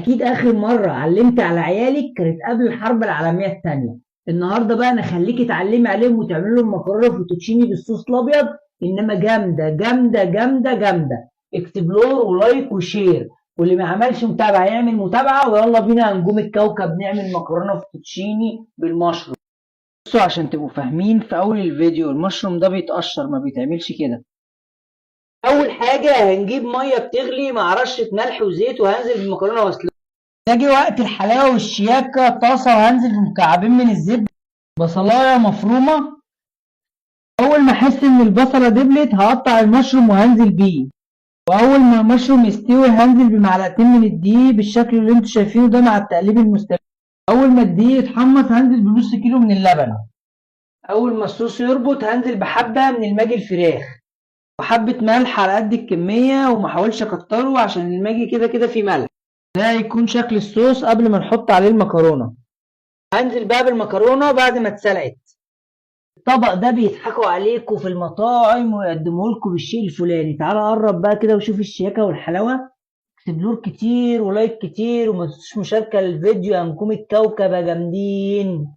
اكيد اخر مرة علمت على عيالك كانت قبل الحرب العالمية الثانية. النهاردة بقى انا خليكي تعلمي عليهم وتعملي لهم مكرونة فوتوتشيني بالصوص الابيض، انما جامدة جامدة جامدة جامدة. اكسبلور ولايك وشير، واللي ما عملش متابعة يعمل متابعة، ويلا بينا نجوم الكوكب نعمل مكرونة فوتوتشيني بالمشروم. بصوا عشان تبقوا فاهمين، في اول الفيديو المشروم ده بيتقشر، ما بيتعملش كده. اول حاجة هنجيب مية بتغلي مع رشة ملح وزيت، وهنزل بالمكرونة واسلقها. نيجي وقت الحلاوة والشياكة، طاسة وهنزل بمكعبين من الزبدة، بصلاية مفرومة. أول ما أحس إن البصلة دبلت هقطع المشروم وهنزل بيه، وأول ما المشروم يستوي هنزل بمعلقتين من الدقيق بالشكل اللي انتوا شايفينه ده مع التقليب المستمر. أول ما الدقيق يتحمص هنزل بنص كيلو من اللبن. أول ما الصوص يربط هنزل بحبة من الماجي الفراخ، وحبة ملح على قد الكمية، وما احاولش اكتره عشان الماجي كده كده فيه ملح. ده هيكون شكل الصوص قبل ما نحط عليه المكرونة. هنزل بقى بالمكرونة بعد ما اتسلقت. الطبق ده بيضحكوا عليكم في المطاعم ويقدموه لكم بالشيء الفلاني. تعالى قرب بقى كده وشوف الشياكة والحلاوة. اكتب لور كتير ولايك كتير، وما تنسوش مشاركة للفيديو يا نجوم الكوكب يا جامدين.